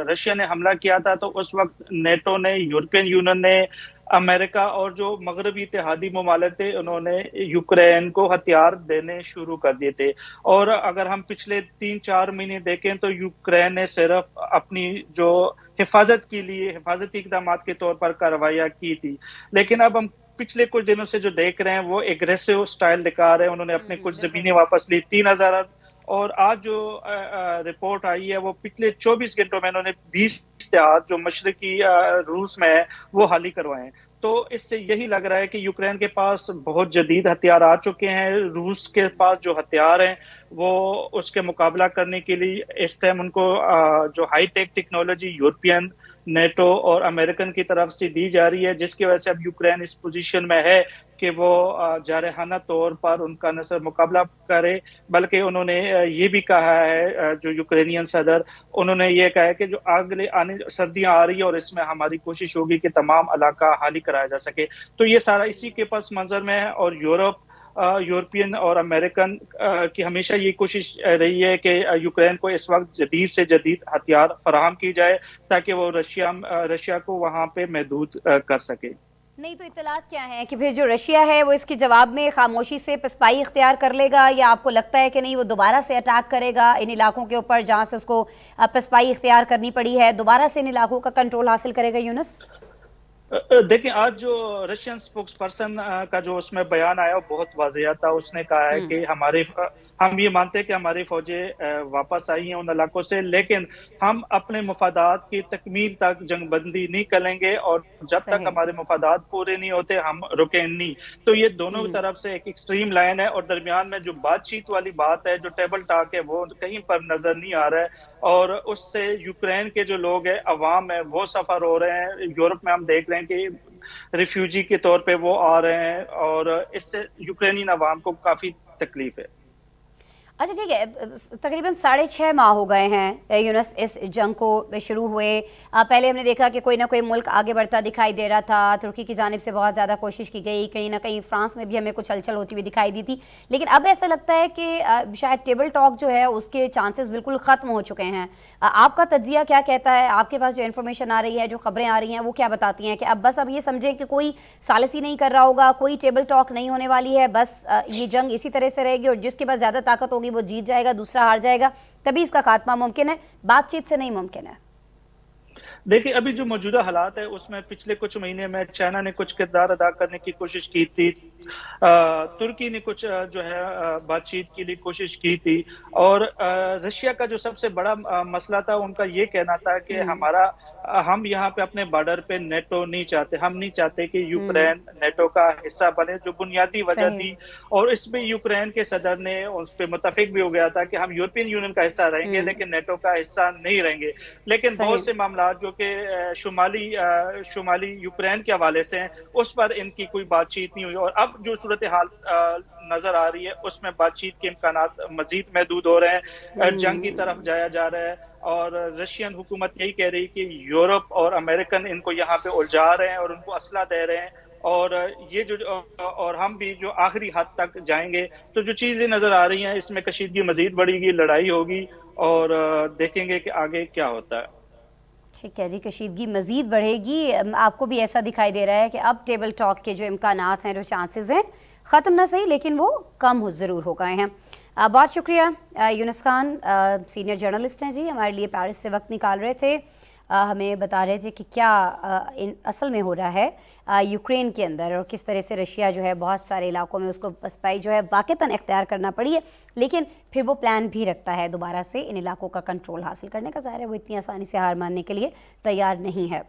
रशिया ने हमला किया था तो उस वक्त नेटो ने, यूरोपियन यूनियन ने, अमेरिका और जो मगरबी इत्तेहादी ममालिक थे उन्होंने यूक्रेन को हथियार देने शुरू कर दिए थे। और अगर हम पिछले 3-4 महीने देखें तो यूक्रेन ने सिर्फ अपनी जो हिफाजत के लिए हिफाजती इकदाम के तौर पर कार्रवाइयाँ की थी, लेकिन अब हम पिछले कुछ दिनों से जो देख रहे हैं वो एग्रेसिव स्टाइल दिखा रहे हैं। उन्होंने अपने कुछ जमीनें वापस ली, 3000, और आज जो रिपोर्ट आई है वो पिछले 24 घंटों में उन्होंने 20 इश्तिहाद जो मशरकी रूस में है वो हाली करवाए हैं। तो इससे यही लग रहा है कि यूक्रेन के पास बहुत जदीद हथियार आ चुके हैं। रूस के पास जो हथियार हैं वो उसके मुकाबला करने के लिए इस टाइम उनको जो high tech technology European, NATO और अमेरिकन की तरफ से दी जा रही है, जिसकी वजह से अब यूक्रेन इस पोजीशन में है कि वो जारहाना तौर पर उनका न सिर्फ मुकाबला करे बल्कि उन्होंने ये भी कहा है, जो यूक्रेनियन सदर, उन्होंने ये कहा है कि जो अगले आने सर्दियां आ रही है और इसमें हमारी कोशिश होगी कि तमाम इलाका हाली कराया जा सके। तो ये सारा इसी के पस मंजर में है और यूरोपियन और अमेरिकन की हमेशा ये कोशिश रही है कि यूक्रेन को इस वक्त जदीद से जदीद हथियार फराहम की जाए ताकि वो रशिया को वहाँ पे महदूद कर सके। नहीं तो इत्तलात क्या है कि फिर जो रशिया है वो इसके जवाब में खामोशी से पिस्पाई इख्तियार कर लेगा, या आपको लगता है कि नहीं वो दोबारा से अटैक करेगा इन इलाकों के ऊपर जहाँ से उसको पिस्पाई इख्तियार करनी पड़ी है, दोबारा से इन इलाकों का कंट्रोल हासिल करेगा? यूनुस, देखिए, आज जो रशियन स्पोक्स पर्सन का जो उसमें बयान आया वो बहुत वाज़ेह था। उसने कहा है कि हम ये मानते हैं कि हमारी फौजें वापस आई हैं उन इलाकों से, लेकिन हम अपने मफादात की तकमील तक जंगबंदी नहीं करेंगे और जब तक हमारे मफादात पूरे नहीं होते हम रुके नहीं। तो ये दोनों तरफ से एक एक्सट्रीम लाइन है और दरमियान में जो बातचीत वाली बात है, जो टेबल टॉक है, वो कहीं पर नजर नहीं आ रहा है और उससे यूक्रेन के जो लोग हैं, अवाम है, वो सफर हो रहे हैं। यूरोप में हम देख रहे हैं कि रिफ्यूजी के तौर पे वो आ रहे हैं और इससे यूक्रेनियन अवाम को काफी तकलीफ है। अच्छा ठीक है, तकरीबन 6.5 माह हो गए हैं यूनुस इस जंग को शुरू हुए। पहले हमने देखा कि कोई ना कोई मुल्क आगे बढ़ता दिखाई दे रहा था, तुर्की की जानिब से बहुत ज़्यादा कोशिश की गई, कहीं ना कहीं फ्रांस में भी हमें कुछ हलचल होती हुई दिखाई दी थी, लेकिन अब ऐसा लगता है कि शायद टेबल टॉक जो है उसके चांसेस बिल्कुल ख़त्म हो चुके हैं। आपका तज्जिया क्या कहता है? आपके पास जो इन्फॉर्मेशन आ रही है, जो खबरें आ रही हैं, वो क्या बताती हैं कि अब बस अब ये समझें कि कोई सालिसी नहीं कर रहा होगा, कोई टेबल टॉक नहीं होने वाली है, बस ये जंग इसी तरह से रहेगी और जिसके पास ज़्यादा ताकत होगी वो जीत जाएगा, दूसरा हार जाएगा, तभी इसका खात्मा मुमकिन है, बातचीत से नहीं मुमकिन है? देखिए, अभी जो मौजूदा हालात है उसमें पिछले कुछ महीने में चाइना ने कुछ किरदार अदा करने की कोशिश की थी। तुर्की ने कुछ जो है बातचीत के लिए कोशिश की थी, और रशिया का जो सबसे बड़ा मसला था, उनका ये कहना था कि हम यहाँ पे अपने बॉर्डर पे नेटो नहीं चाहते, हम नहीं चाहते कि यूक्रेन नेटो का हिस्सा बने, जो बुनियादी वजह थी। और इसमें यूक्रेन के सदर ने उस पे मुत्तफिक भी हो गया था कि हम यूरोपियन यूनियन का हिस्सा रहेंगे लेकिन नेटो का हिस्सा नहीं रहेंगे। लेकिन बहुत से मामला जो कि शुमाली यूक्रेन के हवाले से हैं, उस पर इनकी कोई बातचीत नहीं हुई, और अब जो सूरत हाल नजर आ रही है उसमें बातचीत के इम्कानात मजीद महदूद हो रहे हैं, जंग की तरफ जाया जा रहा है। और रशियन हुकूमत यही कह रही है कि यूरोप और अमेरिकन इनको यहाँ पे उलझा रहे हैं और उनको असला दे रहे हैं, और ये जो और हम भी जो आखिरी हद तक जाएंगे। तो जो चीजें नजर आ रही हैं, इसमें कशीदगी मजीद बढ़ेगी, लड़ाई होगी, और देखेंगे कि आगे क्या होता है। ठीक है जी, कशीदगी मज़ीद बढ़ेगी। आपको भी ऐसा दिखाई दे रहा है कि अब टेबल टॉक के जो इम्कानात हैं, जो चांसेस हैं, ख़त्म ना सही लेकिन वो कम ज़रूर हो गए हैं। बहुत शुक्रिया यूनुस खान, सीनियर जर्नलिस्ट हैं जी, हमारे लिए पेरिस से वक्त निकाल रहे थे, हमें बता रहे थे कि क्या असल में हो रहा है यूक्रेन के अंदर, और किस तरह से रशिया जो है बहुत सारे इलाकों में उसको पसपाई जो है वाक़तन इख्तियार करना पड़ी है, लेकिन फिर वो प्लान भी रखता है दोबारा से इन इलाकों का कंट्रोल हासिल करने का। ज़ाहिर है वो इतनी आसानी से हार मानने के लिए तैयार नहीं है।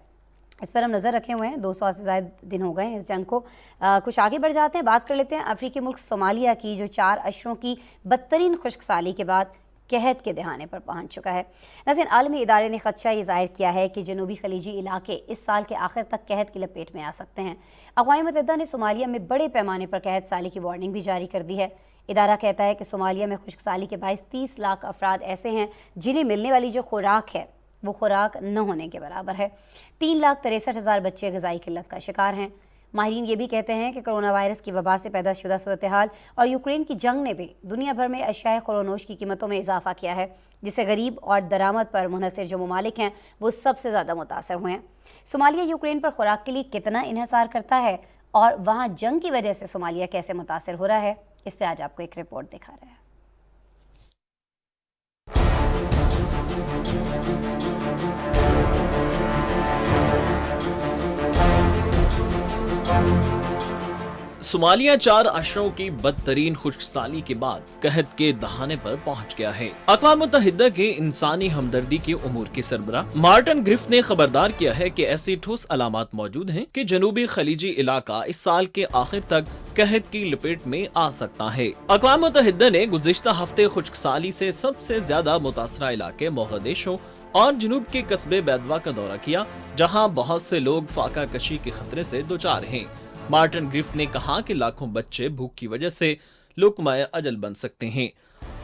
इस पर हम नज़र रखे हुए हैं, 200 से ज़्यादा दिन हो गए हैं इस जंग को। कुछ आगे बढ़ जाते हैं, बात कर लेते हैं अफ्रीकी मुल्क सोमालिया की, जो 4 अशरों की बदतरीन खुश्क साली के बाद कहत के दहाने पर पहुंच चुका है। नाज़रीन, आलमी इदारे ने खदशा ये ज़ाहिर किया है कि जनूबी खलीजी इलाके इस साल के आखिर तक कहत की लपेट में आ सकते हैं। अक़वाम मुत्तहिदा ने सोमालिया में बड़े पैमाने पर कहत साली की वार्निंग भी जारी कर दी है। इदारा कहता है कि सोमालिया में खुश्क साली के बायस 30 लाख अफराद ऐसे हैं जिन्हें मिलने वाली जो खुराक है वो खुराक न होने के बराबर है। 3,63,000 बच्चे ग़िज़ाई किल्लत का शिकार हैं। माहिरीन ये भी कहते हैं कि कोरोना वायरस की वबा से पैदा शुदा सूरत हाल और यूक्रेन की जंग ने भी दुनिया भर में अशियाए ख़ुरोनोश की कीमतों में इजाफा किया है, जिससे गरीब और दरामद पर मुनहसर जो ममालिक हैं वो सबसे ज़्यादा मुतासर हुए हैं। सोमालिया यूक्रेन पर खुराक के लिए कितना इन्हिसार करता है और वहाँ जंग की वजह से सोमालिया कैसे मुतासर हो रहा है, इस पर आज आपको एक रिपोर्ट दिखा रहे हैं। सोमालिया 4 अशरों की बदतरीन खुश्कसाली के बाद कहत के दहाने पर पहुंच गया है। अक़वाम मुत्तहिदा के इंसानी हमदर्दी के उमूर के सरबराह मार्टिन ग्रिफ्थ ने खबरदार किया है कि ऐसी ठोस अलामात मौजूद हैं कि जनूबी खलीजी इलाका इस साल के आखिर तक कहत की लपेट में आ सकता है। अक़वाम मुत्तहिदा ने गुज़िश्ता हफ्ते खुश्कसाली से सबसे ज्यादा मुतासरा इलाके मोगदेशो और जुनूब के कस्बे बैदवा का दौरा किया, जहाँ बहुत से लोग फाका कशी के खतरे से दोचार हैं। मार्टिन ग्रिफ्थ ने कहा कि लाखों बच्चे भूख की वजह से लुकमाए अजल बन सकते हैं।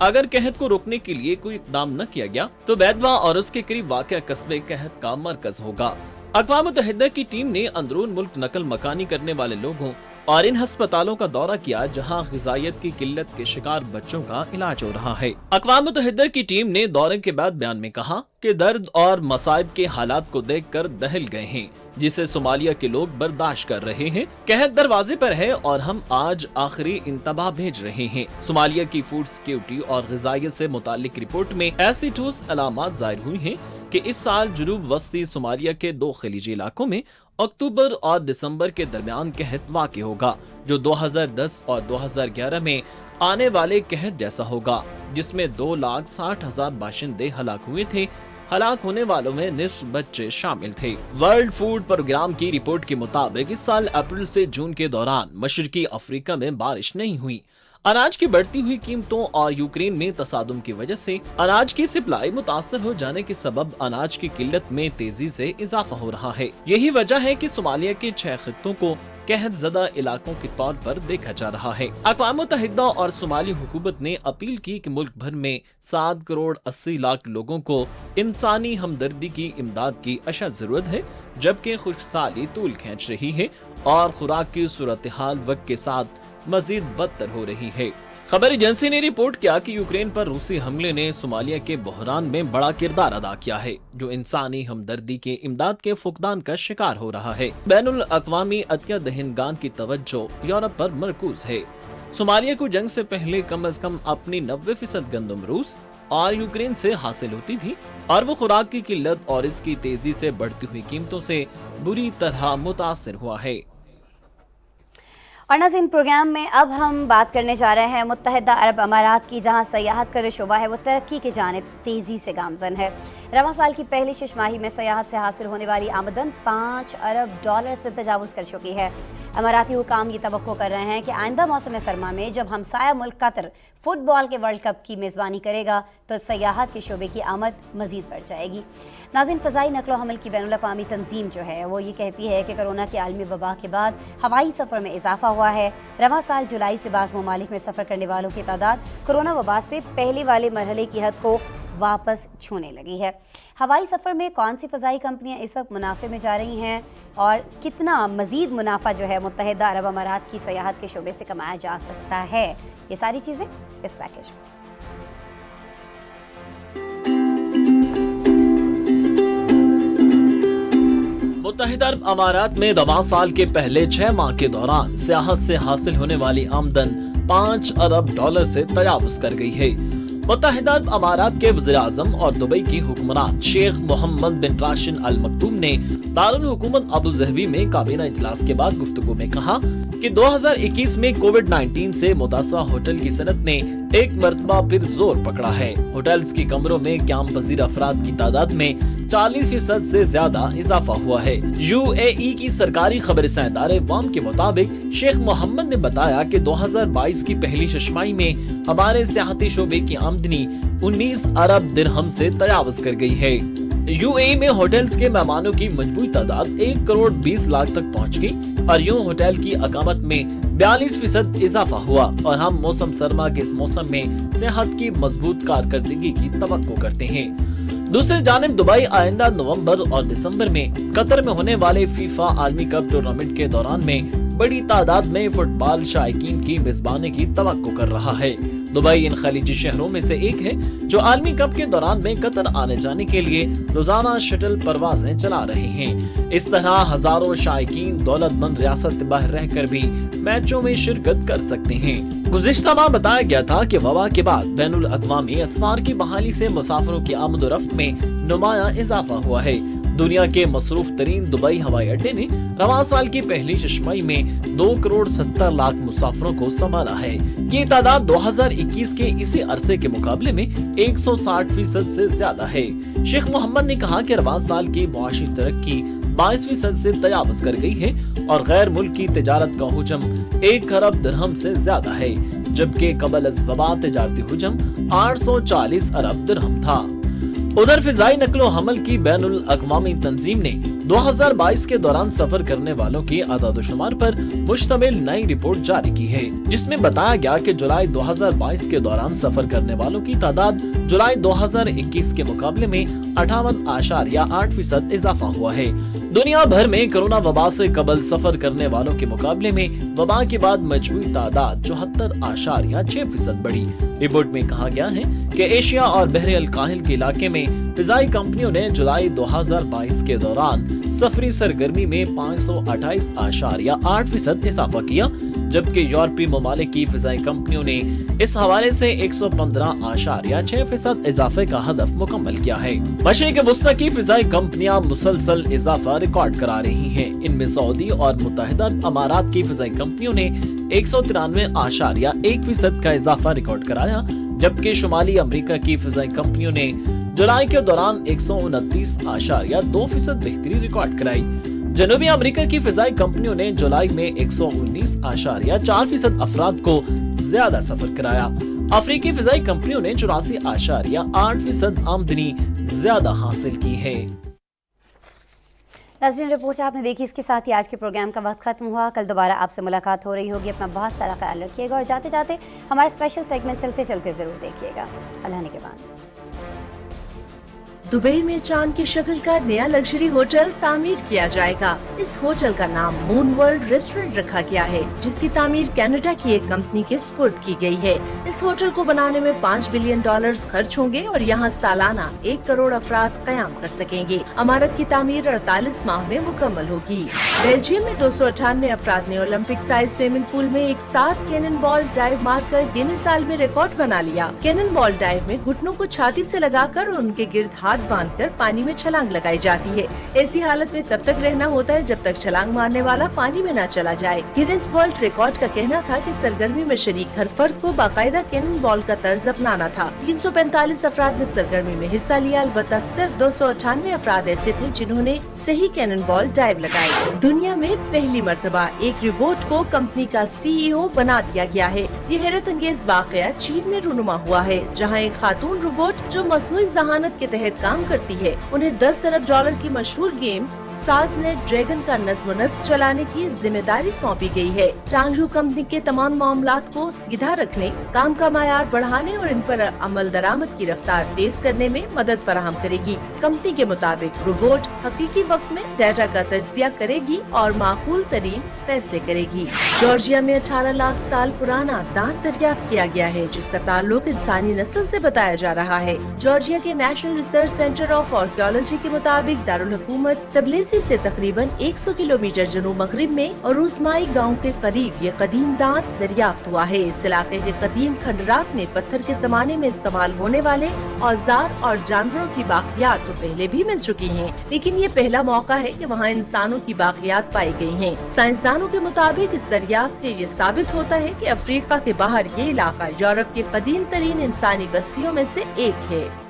अगर कहत को रोकने के लिए कोई इक़दाम न किया गया तो बैदवा और उसके करीब वाक़या कस्बे कहत का मरकज होगा। अक़वाम मुत्तहिदा की टीम ने अंदरून मुल्क नकल मकानी करने वाले लोगों और इन अस्पतालों का दौरा किया जहां ग़िज़ाइयत की किल्लत के शिकार बच्चों का इलाज हो रहा है। अक़वाम मुत्तहिदा की टीम ने दौरे के बाद बयान में कहा कि दर्द और मसाइब के हालात को देखकर दहल गए हैं, जिसे सोमालिया के लोग बर्दाश्त कर रहे हैं। कहत दरवाजे पर है और हम आज आखिरी इंतबाह भेज रहे हैं। सोमालिया की फूड सिक्योरिटी और ग़िज़ाइयत से मुतालिक रिपोर्ट में ऐसी ठोस अलामात ज़ाहिर हुई हैं कि इस साल जुनूब वस्ती सोमालिया के 2 खलीजी इलाकों में अक्टूबर और दिसंबर के दरमियान कहत वाक़ होगा, जो 2010 और 2011 में आने वाले कहत जैसा होगा, जिसमें 2,60,000 बाशिंदे हलाक हुए थे। हलाक होने वालों में निस्फ बच्चे शामिल थे। वर्ल्ड फूड प्रोग्राम की रिपोर्ट के मुताबिक इस साल अप्रैल से जून के दौरान मशरकी अफ्रीका में बारिश नहीं हुई। अनाज की बढ़ती हुई कीमतों और यूक्रेन में तसादुम की वजह से अनाज की सप्लाई मुतासर हो जाने के सबब अनाज की किल्लत में तेजी से इजाफा हो रहा है। यही वजह है कि सोमालिया के 6 खित्तों को कहत ज़दा इलाकों के तौर पर देखा जा रहा है। अक़वाम मुत्तहिदा और सोमाली हुकूमत ने अपील की कि मुल्क भर में 7 करोड़ 80 लाख लोगों को इंसानी हमदर्दी की इमदाद की अशद जरूरत है, जबकि खुशहाली तूल खींच रही है और खुराक की सूरत हाल वक्त के साथ मजीद बदतर हो रही है। खबर एजेंसी ने रिपोर्ट किया कि यूक्रेन पर रूसी हमले ने सोमालिया के बहरान में बड़ा किरदार अदा किया है, जो इंसानी हमदर्दी के इमदाद के फुकदान का शिकार हो रहा है। बैनुल अक़वामी अतिया दहिनगान की तवज्जो यूरोप पर मरकूज है। सोमालिया को जंग से पहले कम से कम अपनी 90% गंदम रूस और यूक्रेन से हासिल होती थी और वो खुराक की किल्लत और इसकी तेजी से बढ़ती हुई कीमतों से बुरी तरह मुतासिर हुआ है। اور नाज़रीन, प्रोग्राम में अब हम बात करने जा रहे हैं मुत्तहिदा अरब अमारात की, जहां सयाहत का जो शोबा है वो तरक्की की जानिब तेज़ी से गामज़न है। रवां साल की पहली छमाही में सयाहत से हासिल होने वाली आमदन $5 अरब से तजावुज़ कर चुकी है। अमाराती हुकाम ये तवक्को कर रहे हैं कि आइंदा मौसम सरमा में जब हमसाया मुल्क कतर फुटबॉल के वर्ल्ड कप की मेज़बानी करेगा तो सयाहत के शोबे की आमद मज़ीद बढ़ जाएगी। नाज़रीन, फ़ज़ाई नक़्लो हमल की बैनुल अक़वामी तंजीम जो है वो ये कहती है कि कोरोना के आलमी वबा के बाद हवाई सफ़र में इजाफा हुआ है। रवां साल जुलाई से बाज़ ममालिक में सफ़र करने वालों की तादाद कोरोना वबा से पहले वाले मरहले की हद को वापस छूने लगी है। हवाई सफ़र में कौन सी फ़ज़ाई कंपनियां इस वक्त मुनाफे में जा रही हैं और कितना मज़ीद मुनाफा जो है मुत्तहिदा अरब अमारात की सयाहत के शोबे से कमाया जा सकता है, ये सारी चीज़ें इस पैकेज में। मुत्तहिदा अरब अमारात में रवां साल के पहले 6 माह के दौरान सियाहत से हासिल होने वाली आमदन $5 अरब से तजावुज़ कर गई है। मुत्तहिदा अरब अमारात के वज़ीर आज़म और दुबई की हुक्मरान शेख मोहम्मद बिन राशिद अल मक्तूम ने दारुल हुकूमत अबू ज़हबी में काबीना इजलास के बाद गुफ्तगू में कहा कि 2021 में कोविड-19 से मुतासरा होटल की सनत ने एक मरतबा फिर जोर पकड़ा है। होटल्स की कमरों में क़याम पज़ीर अफराद की तादाद में 40% से ज्यादा इजाफा हुआ है। UAE की सरकारी खबरसां इदारे वाम के मुताबिक शेख मोहम्मद ने बताया कि 2022 की पहली छमाही में हमारे सियाहती शोबे की आमदनी 19 अरब दिरहम से तजावुज़ कर गई है। UAE में होटल्स के मेहमानों की मजबूरी तादाद 1 करोड़ 20 लाख तक पहुँच गई और यूं होटल की अकामत में 42% इजाफा हुआ और हम मौसम सरमा के इस मौसम में सेहत की मजबूत कारकर्दगी की तवक्को करते हैं। दूसरी जानिब दुबई आइंदा नवंबर और दिसंबर में कतर में होने वाले फीफा आलमी कप टूर्नामेंट के दौरान में बड़ी तादाद में फुटबॉल शायकीन की मेजबानी की तवक्को कर रहा है। दुबई इन खलीजी शहरों में से एक है जो आलमी कप के दौरान में कतर आने जाने के लिए रोजाना शटल परवाजें चला रहे हैं। इस तरह हजारों शायकीन दौलतमंद रियासत बाहर रहकर भी मैचों में शिरकत कर सकते हैं। गुज़िश्ता माह बताया गया था कि वबा के बाद बैनुल अक़वामी असफार की बहाली से मुसाफिरों की आमदोरफ्त में नुमाया इजाफा हुआ है। दुनिया के मसरूफ तरीन दुबई हवाई अड्डे ने रवां साल की पहली छमाही में 2 करोड़ 70 लाख मुसाफिरों को संभाला है। ये तादाद 2021 के इसी अरसे के मुकाबले में 160% से ज्यादा है। शेख मोहम्मद ने कहा कि रवां साल की मुआशी तरक्की 22% से तजावुज़ कर गई है और गैर मुल्की तिजारत का हुजम 1 अरब दिरहम से ज्यादा है, जबकि कबल अज़ वबा तिजारती हुजम 840 अरब दिरहम था। उधर फिजाई नकलो हमल की बैनुल अक़वामी तंजीम ने 2022 के दौरान सफर करने वालों की आदादोशुमार पर मुश्तमिल नई रिपोर्ट जारी की है, जिसमें बताया गया कि जुलाई 2022 के दौरान सफर करने वालों की तादाद जुलाई 2021 के मुकाबले में 58.8% इजाफा हुआ है। दुनिया भर में कोरोना वबा से कबल सफर करने वालों के मुकाबले में वबा के बाद मजबूरी तादाद 74.6% बढ़ी। रिपोर्ट में कहा गया है कि एशिया और बहरे अल-काहिल के इलाके में फिजाई कंपनियों ने जुलाई 2022 के दौरान सफरी सरगर्मी में 528.8% इजाफा किया, जबकि यूरोपीय ममालिक की फिजाई कंपनियों ने इस हवाले से 115.6% इजाफे का हदफ मुकम्मल किया है। मशरिक़ वुस्ता की फिजाई कंपनियां मुसलसल इजाफा रिकॉर्ड करा रही हैं। इनमें सऊदी और मुत्तहिदा अमारात की फिजाई कंपनियों ने 193.1% का इजाफा रिकॉर्ड कराया, जबकि शुमाली अमेरिका की फिजाई कंपनियों ने जुलाई के दौरान 129.2% बेहतरी रिकॉर्ड कराई। जनूबी अमेरिका की फिजाई कंपनियों ने जुलाई में 119.4% अफराद को ज्यादा सफर कराया। अफ्रीकी फिजाई कंपनियों ने 84.8% आमदनी ज्यादा हासिल की है। नाज़रीन, रिपोर्ट आपने देखी, इसके साथ ही आज के प्रोग्राम का वक्त खत्म हुआ। कल दोबारा आपसे मुलाकात हो रही होगी। अपना बहुत सारा ख्याल रखिएगा और जाते जाते हमारे स्पेशल सेगमेंट चलते चलते जरूर देखिएगा। अल्लाह ने के बाद। दुबई में चांद की शक्ल का नया लग्जरी होटल तामीर किया जाएगा। इस होटल का नाम मून वर्ल्ड रेस्टोरेंट रखा गया है, जिसकी तामीर कनाडा की एक कंपनी के स्पुर्द की गई है। इस होटल को बनाने में $5 बिलियन खर्च होंगे और यहाँ सालाना 1 करोड़ अफराद कयाम कर सकेंगे। इमारत की तामीर 48 माह में मुकम्मल होगी। बेल्जियम में 298 अफराद ने ओलंपिक साइज स्विमिंग पूल में एक साथ कैनन बॉल डाइव मारकर गिनीज साल में रिकॉर्ड बना लिया। कैनन बॉल डाइव में घुटनों को छाती से लगाकर और उनके गिर्द हाथ हाथ बांधकर पानी में छलांग लगाई जाती है। ऐसी हालत में तब तक रहना होता है जब तक छलांग मारने वाला पानी में न चला जाए। गिनीज वर्ल्ड रिकॉर्ड का कहना था कि सरगर्मी में शरीक हर फर्द को बाकायदा कैनन बॉल का तर्ज अपनाना था। 345 अफराद ने सरगर्मी में हिस्सा लिया, अलबत्ता सिर्फ 298 अफराद ऐसे थे जिन्होंने सही कैनन बॉल डाइव लगाई। दुनिया में पहली मर्तबा एक रोबोट को कंपनी का CEO बना दिया गया है। ये हैरत अंगेज वाकया चीन में रूनुमा हुआ है, जहाँ एक खातून रोबोट जो मसनूई जहानत के तहत काम करती है, उन्हें $10 अरब की मशहूर गेम साजनेट ड्रैगन का नज़्म-ओ-नस्क चलाने की जिम्मेदारी सौंपी गई है। चांगरू कंपनी के तमाम मामलात को सीधा रखने, काम का मायार बढ़ाने और इन पर अमल दरामद की रफ्तार तेज करने में मदद फराहम करेगी। कंपनी के मुताबिक रोबोट हकीकी वक्त में डाटा का तज्जिया करेगी और माकूल तरीन फैसले करेगी। जॉर्जिया में 18 लाख साल पुराना दांत दरियाफ्त किया गया है, जिसका ताल्लुक इंसानी नस्ल से बताया जा रहा है। जॉर्जिया के national research centre of archaeology के मुताबिक दारुल हुकूमत तबलेसी से तकरीबन 100 किलोमीटर जनूब मगरिब में और रूसमाई गांव के करीब ये कदीम दांत दरियाफ्त हुआ है। इस इलाके के कदीम खंडरात में पत्थर के जमाने में इस्तेमाल होने वाले औजार और जानवरों की बाकियात तो पहले भी मिल चुकी हैं, लेकिन ये पहला मौका है कि वहाँ इंसानों की बाकियात पाई गई हैं। साइंसदानों के मुताबिक इस दरियाफ्त से ये साबित होता है कि अफ्रीका के बाहर ये इलाका यूरोप के कदीम तरीन इंसानी बस्तियों में से एक है।